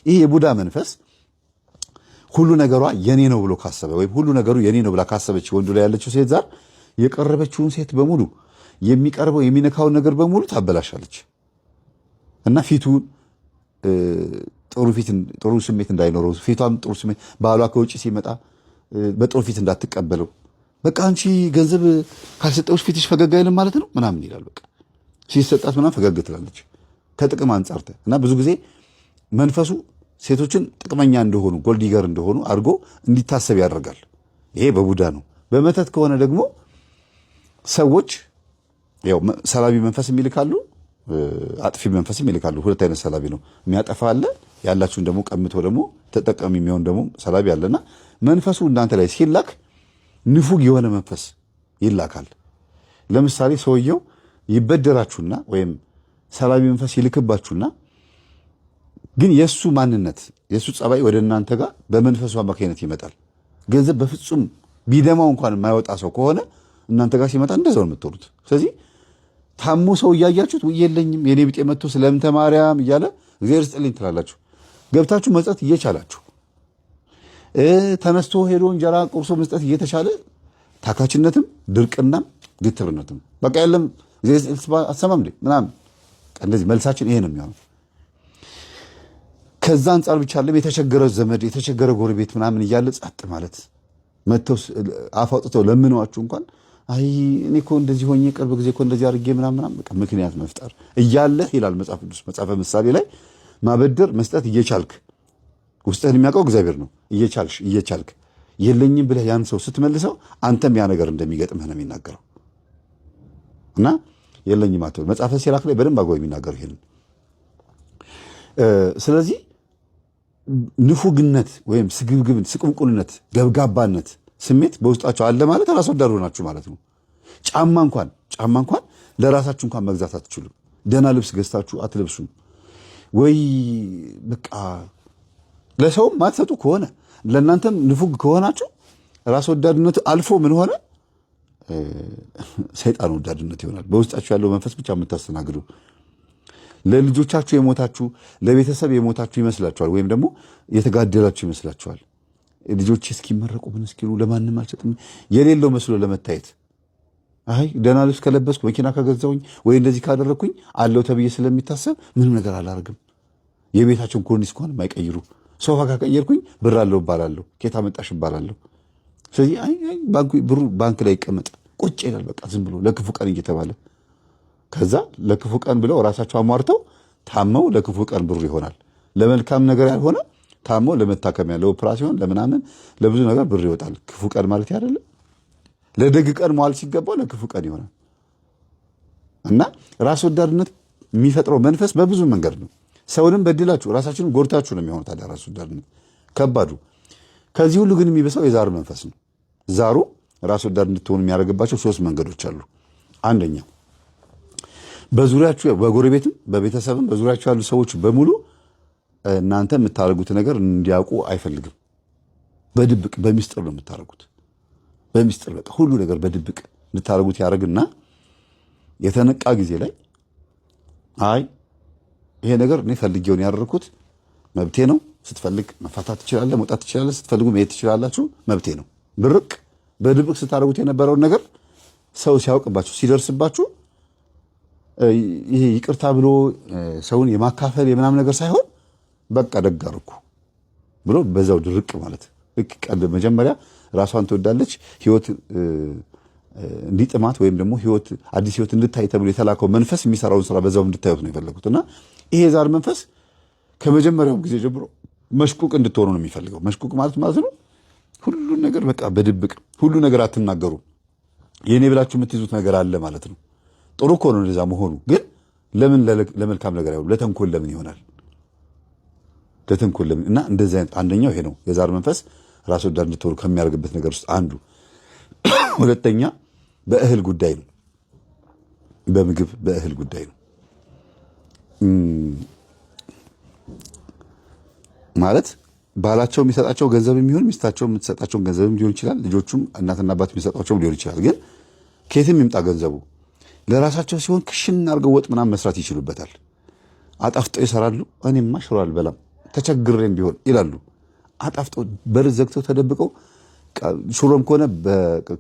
ይሄ የቡዳ መንፈስ ሁሉ ነገሯ የኔ ነው ብሎ ካሰበ ወይም ሁሉ ነገሩ የኔ ነው ብላ ካሰበች ወንዱ ላይ ያለችው ሴት ዛር የቀረበችውን ሴት በሙሉ የሚቀርበው የሚነካውን ነገር በሙሉ ታበላሻለች እና ፊቱ ጥሩ ስሜት እንዳይኖረው ፊቷም ጥሩ ስሜት ባሏ ከውጭ ሲመጣ በጥሩ ፊት እንዳትቀበለው በቃ አንቺ ገንዘብ ካልሰጠውሽ ፊትሽ ፈገግ አይልም ማለት ነው ምናምን ይላል። በቃ ሲሰጣት ምናምን ፈገግ ትላለች ከጥቅም አንጻር እና ብዙ ጊዜ መንፈሱ ሴቶችን ጥቅመኛ እንደሆኑ ጎልዲገር እንደሆኑ አድርጎ እንዲታሰብ ያደርጋል። ይሄ በቡዳ ነው። በመተት ከሆነ ደግሞ ሰዎች ያው ሰላቢ መንፈስ ይልካሉ፣ አጥፊ መንፈስ ይልካሉ። ሁለት አይነት ሰላቢ ነው። የሚያጠፋ አለ፣ ያላችሁን ደግሞ ቀምቶ ደግሞ ተጠቃሚ የሚሆን ደግሞ ሰላቢ አለና መንፈሱ እናንተ ላይ ሲላክ ንፉግ የሆነ መንፈስ ይላካል። ለምሳሌ ሰውየው ይበደራችሁና ወይም ሰላቢ መንፈስ ይልክባችሁና ግን የሱ ማንነት የሱ ጸባይ ወደ እናንተ ጋር በመንፈሱ አማካኝነት ይመጣል። ገንዘብ በፍጹም ቢደማው እንኳን የማይወጣ ሰው ከሆነ እናንተ ጋር ሲመጣ እንደዛው ነው የምትወሩት። ስለዚህ ታሞ ሰው እያያችሁት የለኝም የኔ ቢጤ መጥቶ ስለምተ ማርያም እያለ እግዚአብሔር ይስጥልኝ ትላላችሁ። ገብታችሁ መስጠት እየቻላችሁ ተነስቶ ሄዶ እንጀራ ቁርሶ መስጠት እየተቻለ ታካችነትም ድርቅናም ግትርነትም በቃ የለም እግዚአብሔር አሰማም እንዴ ምናምን እንደዚህ መልሳችን ይሄ ነው የሚሆነው። ከዛ አንጻር ብቻ አይደለም የተቸገረ ዘመድ የተቸገረ ጎረቤት ምናምን እያለ ጸጥ ማለት መተው አፋውጥተው ለምነዋችሁ እንኳን አይ እኔ እኮ እንደዚህ ሆኜ ቅርብ ጊዜ እኮ እንደዚህ አድርጌ ምናምን በቃ ምክንያት መፍጠር እያለ ይላል መጽሐፍ ቅዱስ መጽሐፈ ምሳሌ ላይ ማበደር መስጠት እየቻልክ ውስጥህን የሚያውቀው እግዚአብሔር ነው። እየቻልክ የለኝም ብለህ ያን ሰው ስትመልሰው አንተም ያ ነገር እንደሚገጥምህ ነው የሚናገረው እና የለኝም አትበል። መጽሐፈ ሲራክ ላይ በደንብ አጓው የሚናገረው ይሄንን። ስለዚህ ንፉግነት ወይም ስግብግብን ስቁንቁንነት ገብጋባነት ስሜት በውስጣቸው አለ ማለት ራስ ወዳድ ሆናችሁ ማለት ነው። ጫማ እንኳን ለራሳችሁ እንኳን መግዛት አትችሉም። ደህና ልብስ ገዝታችሁ አትለብሱም ወይ በቃ ለሰውም ማትሰጡ ከሆነ ለእናንተም ንፉግ ከሆናችሁ ራስ ወዳድነቱ አልፎ ምን ሆነ ሰይጣን ወዳድነት ይሆናል። በውስጣችሁ ያለው መንፈስ ብቻ የምታስተናግዱ ለልጆቻችሁ የሞታችሁ ለቤተሰብ የሞታችሁ ይመስላችኋል፣ ወይም ደግሞ የተጋደላችሁ ይመስላችኋል። ልጆች እስኪመረቁ ምን እስኪሉ ለማንም አልሰጥም የሌለው መስሎ ለመታየት አይ ደህና ልብስ ከለበስኩ መኪና ከገዛውኝ ወይ እንደዚህ ካደረግኩኝ አለው ተብዬ ስለሚታሰብ ምንም ነገር አላደርግም። የቤታቸውን ኮርኒስ እንኳን የማይቀይሩ ሶፋ ካቀየርኩኝ ብር አለው እባላለሁ፣ ኬታ መጣሽ እባላለሁ። ስለዚህ አይ ብሩ ባንክ ላይ ይቀመጥ ቁጭ ይላል በቃ ዝም ብሎ ለክፉ ቀን እየተባለ ከዛ ለክፉ ቀን ብለው ራሳቸው አሟርተው ታመው ለክፉ ቀን ብሩ ይሆናል። ለመልካም ነገር ያልሆነ ታመው ለመታከሚያ ለኦፕራሲዮን ለምናምን ለብዙ ነገር ብር ይወጣል። ክፉ ቀን ማለት አይደለም። ለደግ ቀን መዋል ሲገባው ለክፉ ቀን ይሆናል። እና ራስ ወዳድነት የሚፈጥረው መንፈስ በብዙ መንገድ ነው። ሰውንም በድላችሁ ራሳችሁንም ጎድታችሁ ነው የሚሆነው። ታዲያ ራስ ወዳድነት ከባዱ። ከዚህ ሁሉ ግን የሚበሳው የዛር መንፈስ ነው። ዛሩ ራስ ወዳድ እንድትሆኑ የሚያደርግባቸው 3 መንገዶች አሉ። አንደኛው በዙሪያችሁ በጎረቤትም በቤተሰብም በዙሪያችሁ ያሉ ሰዎች በሙሉ እናንተ የምታደርጉት ነገር እንዲያውቁ አይፈልግም። በድብቅ በሚስጥር ነው የምታደርጉት። በሚስጥር በቃ ሁሉ ነገር በድብቅ እንድታደርጉት ያደርግና የተነቃ ጊዜ ላይ አይ ይሄ ነገር እኔ ፈልጌውን ያደረኩት መብቴ ነው፣ ስትፈልግ መፋታት ትችላለህ፣ መውጣት ትችላለህ፣ ስትፈልጉ መሄድ ትችላላችሁ፣ መብቴ ነው። ብርቅ በድብቅ ስታደርጉት የነበረውን ነገር ሰው ሲያውቅባችሁ ሲደርስባችሁ ይሄ ይቅርታ ብሎ ሰውን የማካፈል የምናምን ነገር ሳይሆን በቃ ደግ አደረኩ ብሎ በዛው ድርቅ ማለት መጀመሪያ ራሷን ትወዳለች ህይወት እንዲጥማት ወይም ደግሞ ህይወት አዲስ ህይወት እንድታይ ተብሎ የተላከው መንፈስ የሚሰራውን ስራ በዛው እንድታዩት ነው የፈለጉትና ይሄ ዛር መንፈስ ከመጀመሪያው ጊዜ ጀምሮ መሽቁቅ እንድትሆኑ ነው የሚፈልገው። መሽቁቅ ማለት ነው ሁሉ ነገር በቃ በድብቅ ሁሉ ነገር አትናገሩ፣ የኔ ብላችሁ የምትይዙት ነገር አለ ማለት ነው። ጥሩ እኮ ነው እንደዛ መሆኑ፣ ግን ለምን ለመልካም ነገር አይሆንም? ለተንኮል ለምን ይሆናል? ለተንኮል ለምን? እና እንደዚህ አይነት አንደኛው ይሄ ነው የዛር መንፈስ ራስ ወዳድ እንድትሆኑ ከሚያደርግበት ነገር ውስጥ አንዱ። ሁለተኛ በእህል ጉዳይ ነው። በምግብ በእህል ጉዳይ ነው ማለት ባላቸው የሚሰጣቸው ገንዘብ የሚሆን ሚስታቸው የምትሰጣቸውን ገንዘብም ሊሆን ይችላል። ልጆቹም እናትና አባት የሚሰጣቸውም ሊሆን ይችላል። ግን ከየትም ይምጣ ገንዘቡ ለራሳቸው ሲሆን ክሽን አድርገው ወጥ ምናምን መስራት ይችሉበታል። አጣፍጠው ይሰራሉ። እኔማ ሽሮ አልበላም ተቸግሬም ቢሆን ይላሉ። አጣፍጠው በር ዘግተው ተደብቀው ሽሮም ከሆነ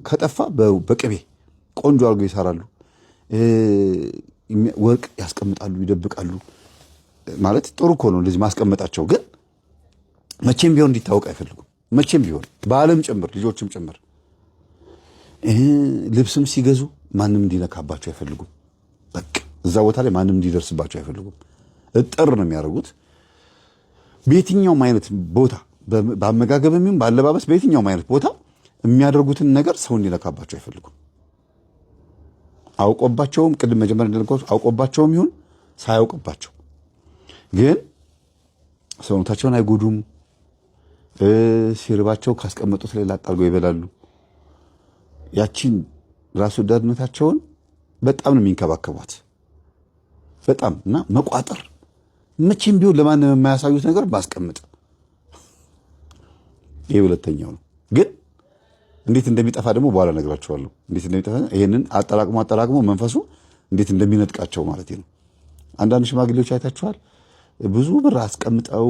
ከጠፋ በቅቤ ቆንጆ አድርገው ይሰራሉ። ወርቅ ያስቀምጣሉ፣ ይደብቃሉ። ማለት ጥሩ እኮ ነው እንደዚህ ማስቀመጣቸው፣ ግን መቼም ቢሆን እንዲታወቅ አይፈልጉም። መቼም ቢሆን በዓለም ጭምር ልጆችም ጭምር ልብስም ሲገዙ ማንም እንዲነካባቸው አይፈልጉም። በቃ እዛ ቦታ ላይ ማንም እንዲደርስባቸው አይፈልጉም። እጥር ነው የሚያደርጉት። በየትኛውም አይነት ቦታ በአመጋገብም ይሁን በአለባበስ በየትኛውም አይነት ቦታ የሚያደርጉትን ነገር ሰው እንዲነካባቸው አይፈልጉም። አውቆባቸውም ቅድም መጀመሪያ እንደነገርኩት አውቆባቸውም ይሁን ሳያውቅባቸው ግን ሰውነታቸውን አይጎዱም። ሲርባቸው ካስቀመጡት ላይ ላጣርገው ይበላሉ። ያቺን ራስ ወዳድነታቸውን በጣም ነው የሚንከባከቧት። በጣም እና መቋጠር መቼም ቢሆን ለማንም የማያሳዩት ነገር ማስቀመጥ፣ ይሄ ሁለተኛው ነው። ግን እንዴት እንደሚጠፋ ደግሞ በኋላ ነግራቸዋለሁ። እንዴት እንደሚጠፋ ይሄንን አጠራቅሞ መንፈሱ እንዴት እንደሚነጥቃቸው ማለት ነው። አንዳንድ ሽማግሌዎች አይታችኋል። ብዙ ብር አስቀምጠው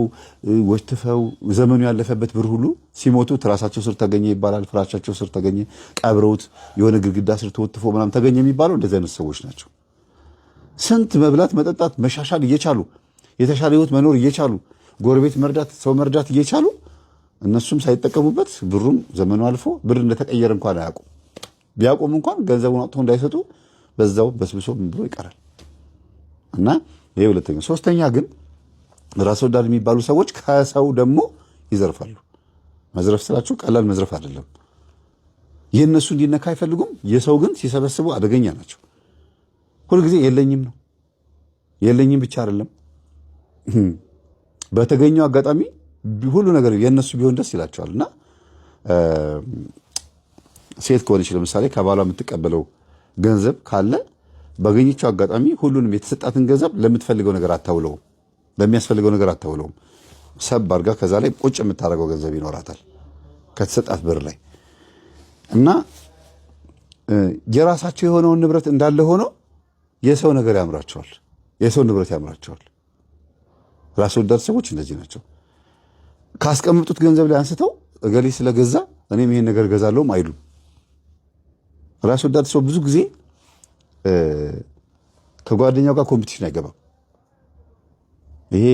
ወትፈው ዘመኑ ያለፈበት ብር ሁሉ ሲሞቱ ትራሳቸው ስር ተገኘ ይባላል፣ ፍራሻቸው ስር ተገኘ፣ ቀብረውት የሆነ ግድግዳ ስር ተወትፎ ምናምን ተገኘ የሚባለው እንደዚህ አይነት ሰዎች ናቸው። ስንት መብላት፣ መጠጣት፣ መሻሻል እየቻሉ የተሻለ ህይወት መኖር እየቻሉ ጎረቤት መርዳት፣ ሰው መርዳት እየቻሉ እነሱም ሳይጠቀሙበት ብሩም ዘመኑ አልፎ ብር እንደተቀየረ እንኳን አያውቁም። ቢያውቁም እንኳን ገንዘቡን አውጥተው እንዳይሰጡ በዛው በስብሶ ምን ብሎ ይቀራል። እና ይሄ ሁለተኛ። ሶስተኛ ግን ራስ ወዳድ የሚባሉ ሰዎች ከሰው ደግሞ ይዘርፋሉ። መዝረፍ ስላችሁ ቀላል መዝረፍ አይደለም። የእነሱ እንዲነካ አይፈልጉም። የሰው ግን ሲሰበስቡ አደገኛ ናቸው። ሁልጊዜ የለኝም ነው። የለኝም ብቻ አይደለም፣ በተገኘው አጋጣሚ ሁሉ ነገር የእነሱ ቢሆን ደስ ይላቸዋል። እና ሴት ከሆነች ለምሳሌ ከባሏ የምትቀበለው ገንዘብ ካለ ባገኘችው አጋጣሚ ሁሉንም የተሰጣትን ገንዘብ ለምትፈልገው ነገር አታውለውም፣ ለሚያስፈልገው ነገር አታውለውም። ሰብ አድርጋ ከዛ ላይ ቁጭ የምታደርገው ገንዘብ ይኖራታል ከተሰጣት ብር ላይ። እና የራሳቸው የሆነውን ንብረት እንዳለ ሆኖ የሰው ነገር ያምራቸዋል፣ የሰው ንብረት ያምራቸዋል። ራስ ወዳድ ሰዎች እንደዚህ ናቸው። ካስቀምጡት ገንዘብ ላይ አንስተው እገሌ ስለገዛ እኔም ይሄን ነገር ገዛለሁም አይሉም። ራስ ወዳድ ሰው ብዙ ጊዜ ከጓደኛው ጋር ኮምፒቲሽን አይገባም። ይሄ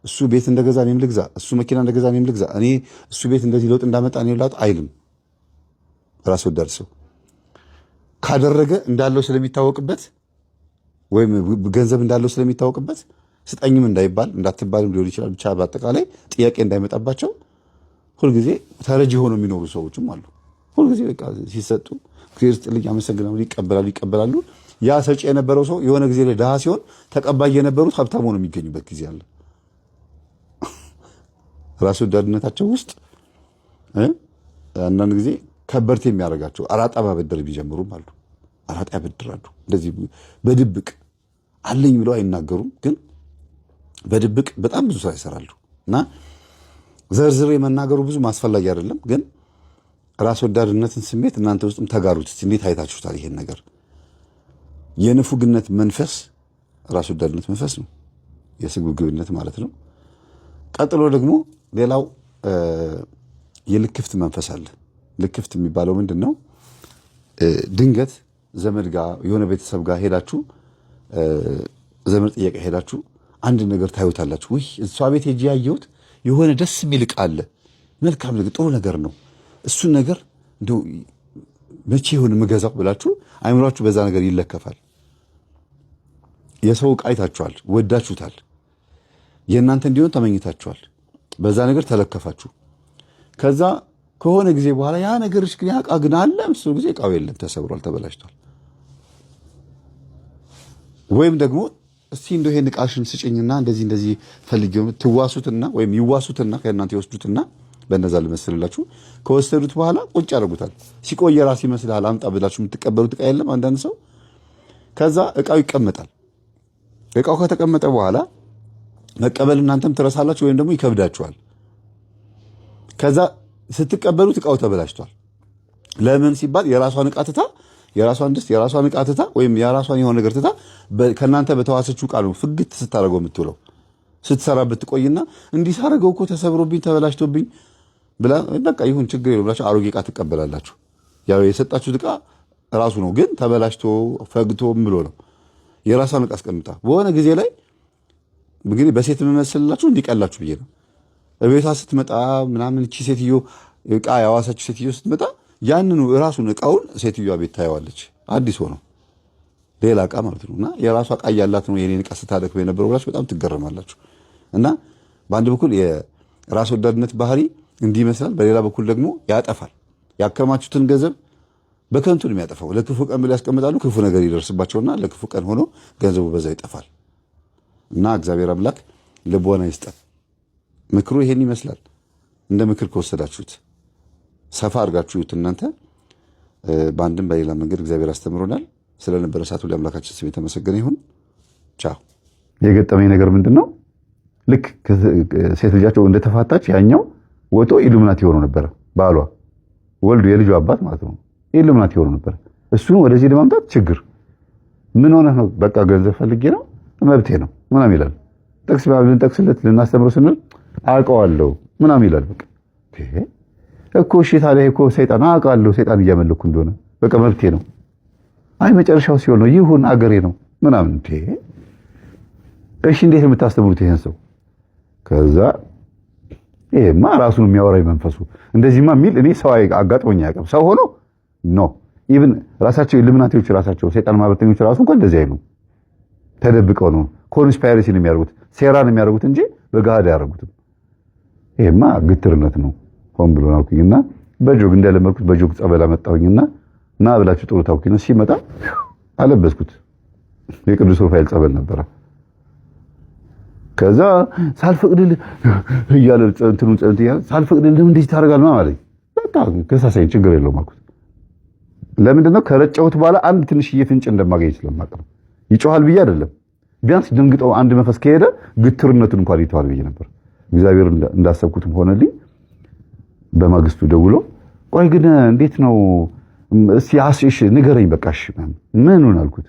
እሱ ቤት እንደገዛ እኔም ልግዛ፣ እሱ መኪና እንደገዛ እኔም ልግዛ፣ እኔ እሱ ቤት እንደዚህ ለውጥ እንዳመጣ እኔም ላውጥ አይልም። ራስ ወዳድ ሰው ካደረገ እንዳለው ስለሚታወቅበት ወይም ገንዘብ እንዳለው ስለሚታወቅበት ስጠኝም እንዳይባል እንዳትባልም ሊሆን ይችላል። ብቻ በአጠቃላይ ጥያቄ እንዳይመጣባቸው ሁልጊዜ ተረጂ ሆነው የሚኖሩ ሰዎችም አሉ። ሁልጊዜ በቃ ሲሰጡ እግዚአብሔር ይስጥልኝ አመሰግናለሁ ይቀበላሉ። ያ ሰጪ የነበረው ሰው የሆነ ጊዜ ላይ ድሃ ሲሆን ተቀባይ የነበሩት ሀብታም ሆነው የሚገኙበት ጊዜ አለ። ራስ ወዳድነታቸው ውስጥ አንዳንድ ጊዜ ከበርቴ የሚያደርጋቸው አራጣ ማበደር ቢጀምሩም አሉ። አራጣ ያበድራሉ። እንደዚህ በድብቅ አለኝ ብለው አይናገሩም፣ ግን በድብቅ በጣም ብዙ ስራ ይሰራሉ። እና ዘርዝሬ መናገሩ ብዙ ማስፈላጊ አይደለም፣ ግን ራስ ወዳድነትን ስሜት እናንተ ውስጥም ተጋሩት። እንዴት አይታችሁታል ይሄን ነገር? የንፉግነት መንፈስ ራስ ወዳድነት መንፈስ ነው፣ የስግብግብነት ማለት ነው። ቀጥሎ ደግሞ ሌላው የልክፍት መንፈስ አለ። ልክፍት የሚባለው ምንድን ነው? ድንገት ዘመድ ጋር የሆነ ቤተሰብ ጋር ሄዳችሁ ዘመድ ጥያቄ ሄዳችሁ አንድ ነገር ታዩታላችሁ። ውይ እሷ ቤት ሄጄ ያየሁት የሆነ ደስ የሚል ዕቃ አለ፣ መልካም ነገር፣ ጥሩ ነገር ነው፣ እሱን ነገር እንደው መቼ ይሆን የምገዛው ብላችሁ አይምሯችሁ በዛ ነገር ይለከፋል። የሰው ዕቃ አይታችኋል፣ ወዳችሁታል፣ የእናንተ እንዲሆን ተመኝታችኋል፣ በዛ ነገር ተለከፋችሁ። ከዛ ከሆነ ጊዜ በኋላ ያ ነገር ግን ያ ዕቃ ግን አለ፣ እሱ ጊዜ ዕቃው የለም፣ ተሰብሯል፣ ተበላሽቷል። ወይም ደግሞ እስቲ እንደው ይሄን ዕቃሽን ስጭኝና እንደዚህ ፈልጌው ትዋሱትና ወይም ይዋሱትና ከእናንተ ይወስዱትና በእነዛ ልመስልላችሁ ከወሰዱት በኋላ ቁጭ ያደርጉታል። ሲቆይ ራስ ይመስልሃል አምጣ ብላችሁ የምትቀበሉት ዕቃ የለም አንዳንድ ሰው። ከዛ ዕቃው ይቀመጣል። ዕቃው ከተቀመጠ በኋላ መቀበል እናንተም ትረሳላችሁ ወይም ደግሞ ይከብዳችኋል። ከዛ ስትቀበሉት ዕቃው ተበላሽቷል። ለምን ሲባል የራሷን ዕቃ ትታ የራሷን ድስት የራሷን ዕቃ ትታ ወይም የራሷን የሆነ ነገር ትታ ከእናንተ በተዋሰችው ዕቃ ነው ፍግት ስታደርገው የምትውለው። ስትሰራበት ትቆይና እንዲህ ሳረገው እኮ ተሰብሮብኝ ተበላሽቶብኝ ብላ በቃ ይሁን ችግር የለውም ብላችሁ አሮጌ ዕቃ ትቀበላላችሁ። ያው የሰጣችሁት ዕቃ ራሱ ነው፣ ግን ተበላሽቶ ፈግቶ ብሎ ነው። የራሷን ዕቃ አስቀምጣ በሆነ ጊዜ ላይ እንግዲህ በሴት የምመስልላችሁ እንዲቀላችሁ ብዬ ነው። እቤቷ ስትመጣ ምናምን እቺ ሴትዮ ዕቃ ያዋሳችሁ ሴትዮ ስትመጣ ያንኑ ራሱን ዕቃውን ሴትዮዋ ቤት ታየዋለች፣ አዲስ ሆኖ ሌላ ዕቃ ማለት ነው። እና የራሷ ዕቃ ያላት ነው የኔን ዕቃ ስታደክም የነበረው ብላችሁ በጣም ትገረማላችሁ። እና በአንድ በኩል የራስ ወዳድነት ባህሪ እንዲህ ይመስላል፣ በሌላ በኩል ደግሞ ያጠፋል። ያከማቹትን ገንዘብ በከንቱ ነው የሚያጠፋው። ለክፉ ቀን ብለው ያስቀምጣሉ፣ ክፉ ነገር ይደርስባቸውና ለክፉ ቀን ሆኖ ገንዘቡ በዛ ይጠፋል። እና እግዚአብሔር አምላክ ልቦና ይስጠን። ምክሩ ይሄን ይመስላል። እንደ ምክር ከወሰዳችሁት ሰፋ አድርጋችሁት እናንተ በአንድም በሌላ መንገድ እግዚአብሔር አስተምሮናል። ስለነበረ ሰዓቱ ለአምላካችን ስም የተመሰገነ ይሁን። ቻው። የገጠመኝ ነገር ምንድነው? ልክ ሴት ልጃቸው እንደተፋታች ያኛው ወጦ ኢሉሚናቲ ሆኖ ነበር። ባሏ ወልዱ የልጁ አባት ማለት ነው ኢሉሚናቲ ሆኖ ነበር። እሱን ወደዚህ ለማምጣት ችግር ምን ሆነ ነው? በቃ ገንዘብ ፈልጌ ነው መብቴ ነው ምናምን ይላል። ጥቅስ ባብልን ጠቅስለት ልናስተምረው ስንል አውቀዋለሁ ምናምን ይላል። በቃ እኮ እሺ ታዲያ እኮ ሰይጣን አውቃለሁ ሰይጣን እያመለኩ እንደሆነ በቃ መብቴ ነው። አይ መጨረሻው ሲሆን ነው ይሁን አገሬ ነው ምናምን። እሺ እንዴት የምታስተምሩት ይሄን ሰው? ከዛ ይሄማ ራሱን የሚያወራኝ መንፈሱ እንደዚህማ የሚል እኔ ሰው አጋጥሞኝ አያውቅም። ሰው ሆኖ ኖ ኢቭን ራሳቸው ኢሉሚናቲዎች ራሳቸው ሰይጣን ማህበረተኞች ራሱ እንኳን እንደዚህ አይሉ ተደብቀው ነው ኮንስፓይሬሲን የሚያደርጉት ሴራን የሚያደርጉት እንጂ በጋድ ያደርጉትም። ይሄማ ግትርነት ነው ሆን ብሎ ነው አልኩኝና በጆግ እንደለመድኩት በጆግ ጸበል አመጣሁኝና እና ብላችሁ ጥሩ ታውቂና ሲመጣ አለበስኩት። የቅዱስ ሩፋኤል ጸበል ነበረ። ከዛ ሳልፈቅድልህ እያለ እንትኑን ሳልፈቅድልህ እንደዚህ ታደርጋለህ ማለት በቃ ከሳሳይ ችግር የለውም አልኩት። ለምንድን ነው ከረጨሁት በኋላ አንድ ትንሽዬ ፍንጭ እንደማገኝ ስለማውቅ ነው። ይጮሃል ብዬ አይደለም፣ ቢያንስ ደንግጠው አንድ መንፈስ ከሄደ ግትርነቱን እንኳን ይተዋል ብዬ ነበር። እግዚአብሔር እንዳሰብኩትም ሆነልኝ። በማግስቱ ደውሎ ቆይ ግን እንዴት ነው እስቲ አስሽ ንገረኝ በቃ እሺ ምኑን አልኩት።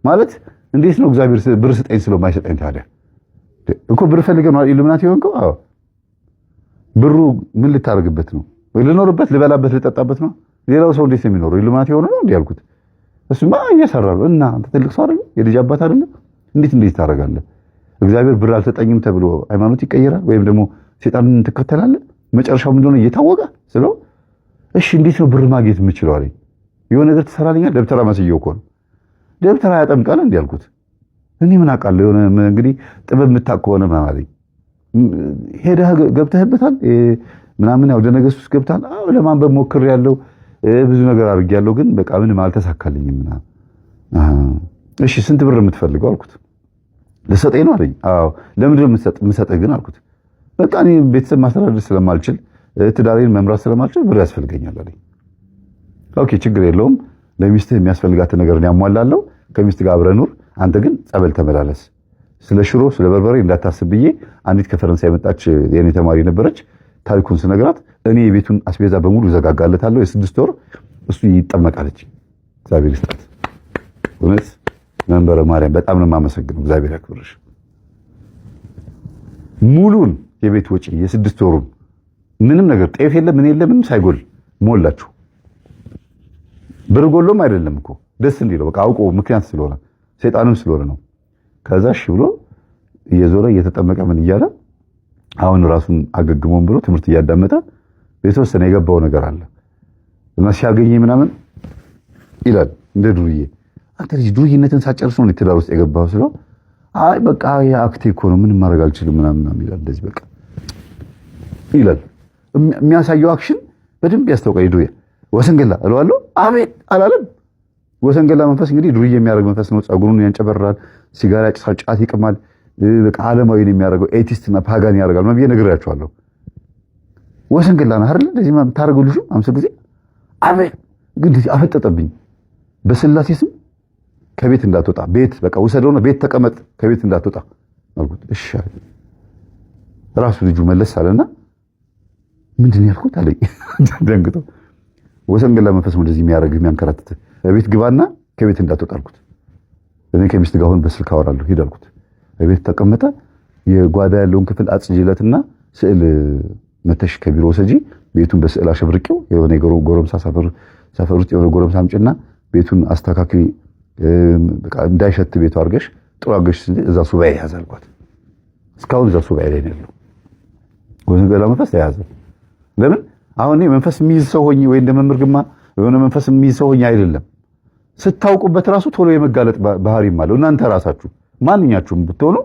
ማለት እንዴት ነው እግዚአብሔር ብር ስጠኝ ስለማይሰጠኝ ታዲያ እኮ ብር ፈልገህ ነው ኢሉሚናቲ ሆንከው? አዎ ብሩ ምን ልታረግበት ነው? ወይ ልኖርበት፣ ልበላበት፣ ልጠጣበት ነው? ሌላው ሰው እንዴት ነው የሚኖረው? ኢሉሚናቲ ሆኖ ነው እንዴ ያልኩት። እሱማ እየሰራ ነው እና አንተ ትልቅ ሰው አይደል? የልጅ አባት አይደል? እንዴት ታረጋለህ? እግዚአብሔር ብር አልሰጠኝም ተብሎ ሃይማኖት ይቀየራል? ወይም ደግሞ ሰይጣንን ትከተላለህ? መጨረሻው ምንድነው እየታወቀ ስለው እሺ እንዴት ነው ብር ማግኘት የምችለው አለኝ። የሆነ ነገር ትሰራልኛል? ደብተራ መስየው እኮ ነው። ደብተራ ያጠምቃል እንዴ ያልኩት። እኔ ምን አውቃለሁ? የሆነ እንግዲህ ጥበብ የምታውቅ ከሆነ ማለት ሄደህ ገብተህበታል ምናምን ያው ደነገስ ውስጥ ገብታል። አዎ ለማንበብ ሞክሬያለሁ፣ ብዙ ነገር አድርጌያለሁ፣ ግን በቃ ምንም አልተሳካልኝም ምናምን። እሺ ስንት ብር የምትፈልገው አልኩት። ልሰጠኝ ነው አለኝ። አዎ ለምንድን ነው የምሰጠህ ግን አልኩት። በቃ እኔ ቤተሰብ ማስተዳደር ስለማልችል ትዳሬን መምራት ስለማልችል ብር ያስፈልገኛል አለኝ። ኦኬ ችግር የለውም፣ ለሚስትህ የሚያስፈልጋትን ነገር ያሟላለሁ፣ ከሚስት ጋር አብረህ ኑር፣ አንተ ግን ጸበል ተመላለስ፣ ስለ ሽሮ ስለ በርበሬ እንዳታስብ ብዬ አንዲት ከፈረንሳይ የመጣች የኔ ተማሪ ነበረች። ታሪኩን ስነግራት እኔ የቤቱን አስቤዛ በሙሉ ዘጋጋለታለሁ፣ የ6 ወር እሱ ይጠመቃለች። እግዚአብሔር ይስጣት። እውነት መንበረ ማርያም በጣም ነው የማመሰግነው። እግዚአብሔር ያክብርሽ። ሙሉን የቤት ወጪ የ6 ወሩን ምንም ነገር ጤፍ የለም ምን የለም ምንም ሳይጎል ሞላችሁ። ብር ጎሎም አይደለም እኮ ደስ እንዲለው በቃ አውቆ ምክንያት ስለሆነ ሰይጣንም ስለሆነ ነው። ከዛ እሺ ብሎ እየዞረ እየተጠመቀ ምን እያለ አሁን ራሱን አገግሞም ብሎ ትምህርት እያዳመጠ የተወሰነ የገባው ነገር አለ እና ሲያገኝ ምናምን ይላል እንደ ዱርዬ። አንተ ልጅ ዱርዬነትን ሳጨርስ ነው ትዳር ውስጥ የገባው ስለው አይ በቃ ያ አክቴ እኮ ነው ምንም ማድረግ አልችልም ምናምን ይላል። እንደዚህ በቃ ይላል። የሚያሳየው አክሽን በደንብ ያስታውቃል። ዱርዬ ወሰንገላ እለዋለሁ አቤት አላለም። ወሰንገላ መንፈስ እንግዲህ ዱርዬ የሚያደርግ መንፈስ ነው። ጸጉሩን ያንጨበራል፣ ሲጋራ ያጭሳል፣ ጫት ይቅማል፣ በቃ ዓለማዊ ነው የሚያደርገው፣ ኤቲስትና ፓጋን ያደርጋል ነው ብዬ ነግሬያቸዋለሁ። ወሰንገላ ነው አይደል እንደዚህ የምታደርገው ልጁ 50 ጊዜ አቤት ግን አፈጠጠብኝ። በስላሴ ስም ከቤት እንዳትወጣ ቤት በቃ ውሰደውና ቤት ተቀመጥ ከቤት እንዳትወጣ አልኩት። እሺ ራሱ ልጁ መለስ አለና ምንድን ያልኩት አለኝ ደንግጦ። ወሰንገላ መንፈስ እንደዚህ የሚያደርግ የሚያንከራትት ቤት ግባና ከቤት እንዳትወጣ አልኩት። እኔ ከሚስት ጋር አሁን በስልክ አወራለሁ ሂድ አልኩት። ቤት ተቀመጠ። የጓዳ ያለውን ክፍል አጽጅለትና ስዕል መተሽ ከቢሮ ሰጂ ቤቱን በስዕል አሸብርቂው የሆነ ጎረምሳ ሰፈር ውስጥ የሆነ ጎረምሳ አምጪና ቤቱን አስተካክሊ በቃ እንዳይሸት ቤቱ አድርገሽ ጥሩ አድርገሽ እዛ ሱባኤ ያዛልኳት። እስካሁን እዛ ሱባኤ ላይ ነው ያለው። ወንጌላ መንፈስ ተያዘ። ለምን አሁን እኔ መንፈስ የሚይዝ ሰው ሆኜ ወይ እንደ መምህር ግርማ የሆነ መንፈስ የሚይዝ ሰው ሆኜ አይደለም። ስታውቁበት ራሱ ቶሎ የመጋለጥ ባህሪም አለው። እናንተ ራሳችሁ ማንኛችሁም ብትሆኑ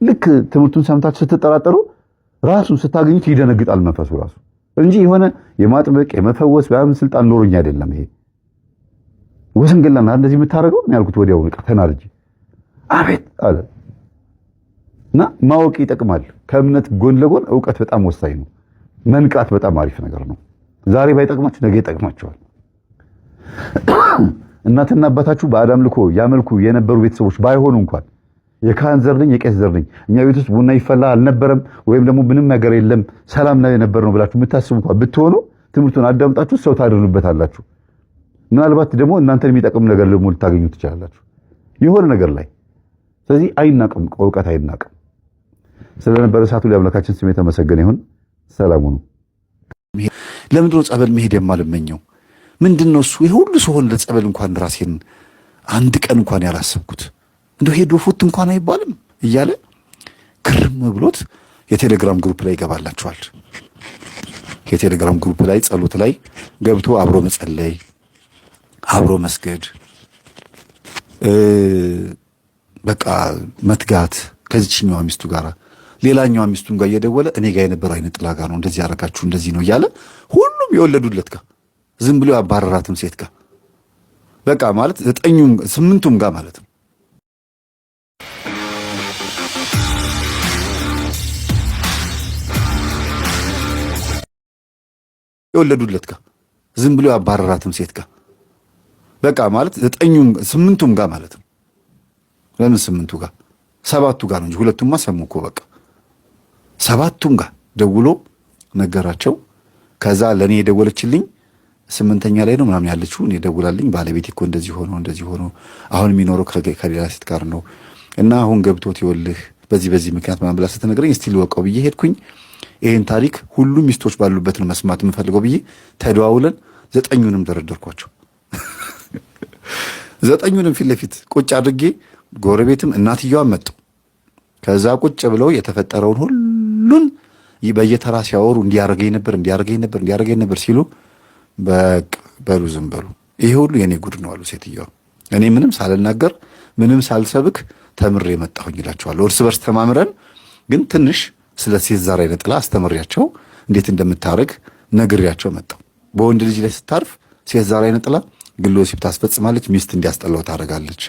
ልክ ትምህርቱን ሰምታችሁ ስትጠራጠሩ ራሱን ስታገኙት ይደነግጣል መንፈሱ ራሱ እንጂ የሆነ የማጥበቅ የመፈወስ በአም ስልጣን ኖሮኝ አይደለም። ይሄ ወሰንገላና እንደዚህ የምታደርገው እኔ ያልኩት ወዲያው ነው ተናርጂ አቤት አለ እና ማወቅ ይጠቅማል። ከእምነት ጎን ለጎን ዕውቀት በጣም ወሳኝ ነው። መንቃት በጣም አሪፍ ነገር ነው። ዛሬ ባይጠቅማችሁ ነገ ይጠቅማችኋል። እናትና አባታችሁ በአዳም ልኮ ያመልኩ የነበሩ ቤተሰቦች ባይሆኑ እንኳን የካህን ዘር ነኝ የቄስ ዘር ነኝ እኛ ቤት ውስጥ ቡና ይፈላ አልነበረም ወይም ደግሞ ምንም ነገር የለም ሰላም ላይ ነበር ነው ብላችሁ የምታስቡ እንኳን ብትሆኑ ትምህርቱን አዳምጣችሁ ሰው ታድርኑበታላችሁ። ምናልባት ደግሞ እናንተን የሚጠቅም ነገር ደግሞ ልታገኙ ትችላላችሁ የሆነ ነገር ላይ። ስለዚህ አይናቅም፣ ዕውቀት አይናቅም። ስለነበረ ሰዓቱ ለአምላካችን ስም የተመሰገነ ይሁን። ሰላሙ ነው። ለምንድነው ጸበል መሄድ የማልመኘው? ምንድነው እሱ? ይሄ ሁሉ ሰው ለጸበል እንኳን ራሴን አንድ ቀን እንኳን ያላሰብኩት እንደው ሄዶ ፉት እንኳን አይባልም እያለ ክርም ብሎት የቴሌግራም ግሩፕ ላይ ይገባላችኋል። የቴሌግራም ግሩፕ ላይ ጸሎት ላይ ገብቶ አብሮ መጸለይ፣ አብሮ መስገድ፣ በቃ መትጋት ከዚህኛው ሚስቱ ጋር ሌላኛው ሚስቱን ጋር እየደወለ እኔ ጋር የነበረው አይነት ጥላ ጋር ነው እንደዚህ ያረጋችሁ እንደዚህ ነው እያለ ሁሉም የወለዱለት ጋር ዝም ብሎ ያባረራትም ሴት ጋር በቃ ማለት 8ቱም ጋር ማለት ነው። የወለዱለት ጋር ዝም ብሎ ያባረራትም ሴት ጋር በቃ ማለት 8ቱም ጋር ማለት ነው። ለምን 8ቱ ጋር 7ቱ ጋር ነው እንጂ ሁለቱማ ሰሙ እኮ በቃ 7ቱም ጋር ደውሎ ነገራቸው። ከዛ ለኔ የደወለችልኝ 8ኛ ላይ ነው ምናምን ያለችው እኔ ደውላልኝ ባለቤቴ እኮ እንደዚህ ሆኖ አሁን የሚኖረው ከሌላ ሴት ጋር ነው እና አሁን ገብቶት ይወልህ በዚህ ምክንያት ምናምን ብላ ስትነግረኝ እስቲ ልወቀው ብዬ ሄድኩኝ። ይሄን ታሪክ ሁሉም ሚስቶች ባሉበት ነው መስማት የምፈልገው ብዬ ተደዋውለን 9ኙንም ደረደርኳቸው። 9ኙንም ፊት ለፊት ቁጭ አድርጌ ጎረቤትም እናትየዋም መጡ። ከዛ ቁጭ ብለው የተፈጠረውን ሁሉን በየተራ ሲያወሩ እንዲያረገኝ ነበር ሲሉ በሉ ዝም በሉ ይሄ ሁሉ የኔ ጉድ ነው አሉ ሴትዮዋ። እኔ ምንም ሳልናገር ምንም ሳልሰብክ ተምሬ መጣሁኝ ይላቸዋለሁ። እርስ በርስ ተማምረን ግን ትንሽ ስለ ሴት ዘር አይነ ጥላ አስተምሬያቸው እንዴት እንደምታረግ ነግሬያቸው መጣሁ። በወንድ ልጅ ላይ ስታርፍ ሴት ዘር አይነ ጥላ ግሎ ወሲብ ታስፈጽማለች፣ ሚስት እንዲያስጠላው ታረጋለች።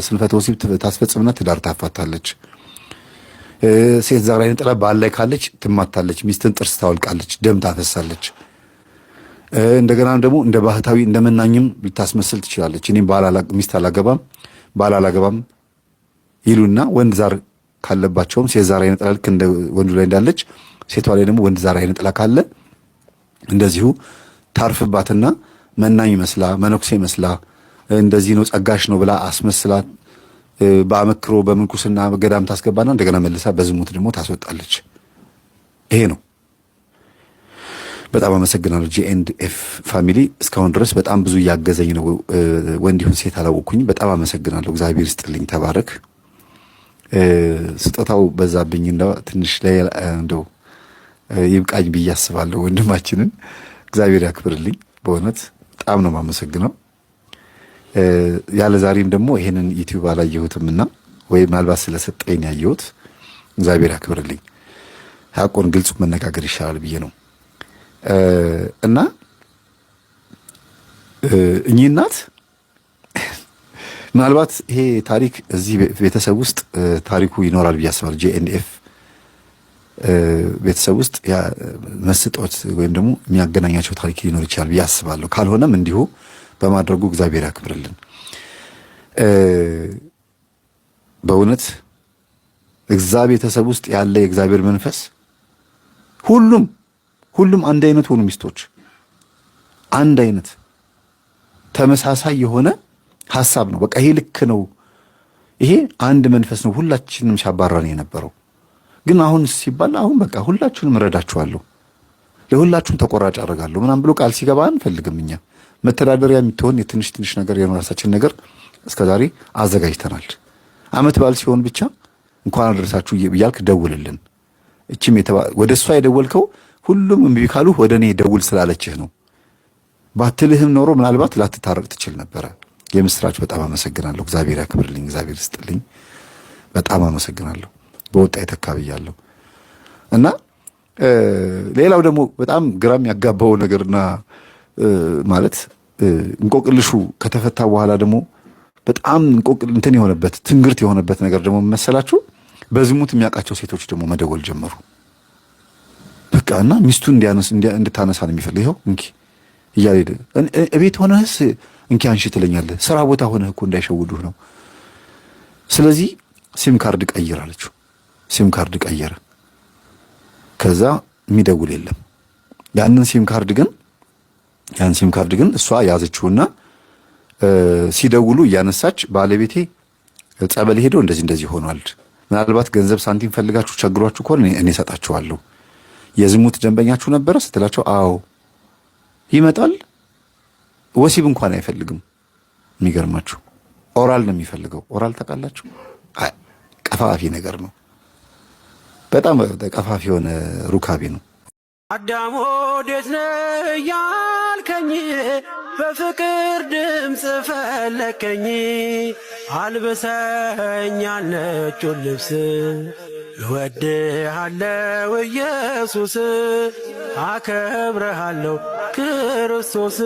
ስንፈተ ወሲብ ታስፈጽምና ትዳር ታፋታለች። ሴት ዘር አይነ ጥላ ባል ላይ ካለች ትማታለች፣ ሚስትን ጥርስ ታወልቃለች፣ ደም ታፈሳለች። እንደገና ደግሞ እንደ ባህታዊ እንደ መናኝም ልታስመስል ትችላለች። እኔም ሚስት አላገባም ባል አላገባም ይሉና ወንድ ዛር ካለባቸውም ሴት ዛር አይነ ጥላ ልክ እንደ ወንዱ ላይ እንዳለች ሴቷ ላይ ደግሞ ወንድ ዛር አይነ ጥላ ካለ እንደዚሁ ታርፍባትና መናኝ መስላ መነኩሴ መስላ እንደዚህ ነው ጸጋሽ ነው ብላ አስመስላ በአመክሮ በምንኩስና ገዳም ታስገባና እንደገና መልሳ በዝሙት ደግሞ ታስወጣለች። ይሄ ነው። በጣም አመሰግናለሁ ጂ&ኤፍ ፋሚሊ እስካሁን ድረስ በጣም ብዙ እያገዘኝ ነው። ወንድ ይሁን ሴት አላወቅኩኝ። በጣም አመሰግናለሁ። እግዚአብሔር ይስጥልኝ። ተባረክ። ስጦታው በዛብኝ እንደው ትንሽ ላይ እንደው ይብቃኝ ብዬ አስባለሁ። ወንድማችንን እግዚአብሔር ያክብርልኝ። በእውነት በጣም ነው የማመሰግነው። ያለ ዛሬም ደግሞ ይሄንን ዩቲዩብ አላየሁትምና ወይ ምናልባት ስለሰጠኝ ያየሁት እግዚአብሔር ያክብርልኝ። ሐቁን ግልጽ መነጋገር ይሻላል ብዬ ነው እና እኚህ እናት ምናልባት ይሄ ታሪክ እዚህ ቤተሰብ ውስጥ ታሪኩ ይኖራል ብዬ አስባለሁ። ጂ&ኤፍ ቤተሰብ ውስጥ መስጦት ወይም ደግሞ የሚያገናኛቸው ታሪክ ሊኖር ይችላል ብዬ አስባለሁ። ካልሆነም እንዲሁ በማድረጉ እግዚአብሔር ያክብርልን። በእውነት እግዚአብሔር ቤተሰብ ውስጥ ያለ የእግዚአብሔር መንፈስ ሁሉም አንድ አይነት ሆኑ ሚስቶች አንድ አይነት ተመሳሳይ የሆነ ሐሳብ ነው። በቃ ይሄ ልክ ነው፣ ይሄ አንድ መንፈስ ነው ሁላችንም ሲያባራን የነበረው። ግን አሁን ሲባል አሁን በቃ ሁላችሁንም እረዳችኋለሁ፣ ለሁላችሁም ተቆራጭ አደርጋለሁ ምናምን ብሎ ቃል ሲገባ አንፈልግም። እኛ መተዳደሪያ የምትሆን የትንሽ ትንሽ ነገር የራሳችን ነገር እስከዛሬ አዘጋጅተናል። አመት በዓል ሲሆን ብቻ እንኳን አደረሳችሁ እያልክ ደውልልን። እቺም ወደ እሷ የደወልከው ሁሉም እምቢ ካሉህ ወደ እኔ ደውል ስላለችህ ነው። ባትልህም ኖሮ ምናልባት ላትታረቅ ትችል ነበረ። የምስራች በጣም አመሰግናለሁ። እግዚአብሔር ያክብርልኝ፣ እግዚአብሔር ይስጥልኝ። በጣም አመሰግናለሁ። በወጣ የተካብያለሁ እና ሌላው ደግሞ በጣም ግራም ያጋባው ነገርና ማለት እንቆቅልሹ ከተፈታ በኋላ ደግሞ በጣም እንትን የሆነበት ትንግርት የሆነበት ነገር ደግሞ መሰላችሁ፣ በዝሙት የሚያውቃቸው ሴቶች ደግሞ መደወል ጀመሩ። በቃ እና ሚስቱ እንድታነሳ ነው የሚፈልግ። ይኸው እንኪ እያለ እቤት ሆነህስ እንኪ አንሺ ትለኛለህ፣ ስራ ቦታ ሆነህ እኮ እንዳይሸውዱህ ነው። ስለዚህ ሲም ካርድ ቀይር አለችው። ሲም ካርድ ቀየረ። ከዛ የሚደውል የለም። ያን ሲም ካርድ ግን እሷ ያዘችውና ሲደውሉ እያነሳች ባለቤቴ ጸበል ሄዶ እንደዚህ ሆኗል፣ ምናልባት ገንዘብ ሳንቲም ፈልጋችሁ ቸግሯችሁ ከሆነ እኔ እሰጣችኋለሁ፣ የዝሙት ደንበኛችሁ ነበረ ስትላቸው አዎ ይመጣል፣ ወሲብ እንኳን አይፈልግም። የሚገርማችሁ ኦራል ነው የሚፈልገው። ኦራል ታውቃላችሁ? ቀፋፊ ነገር ነው። በጣም ቀፋፊ የሆነ ሩካቤ ነው። አዳም ወዴት ነህ ያልከኝ፣ በፍቅር ድምፅ ፈለከኝ። አልብሰኝ ነጩን ልብስ፣ እወድሃለሁ ኢየሱስ፣ አከብረሃለሁ ክርስቶስ።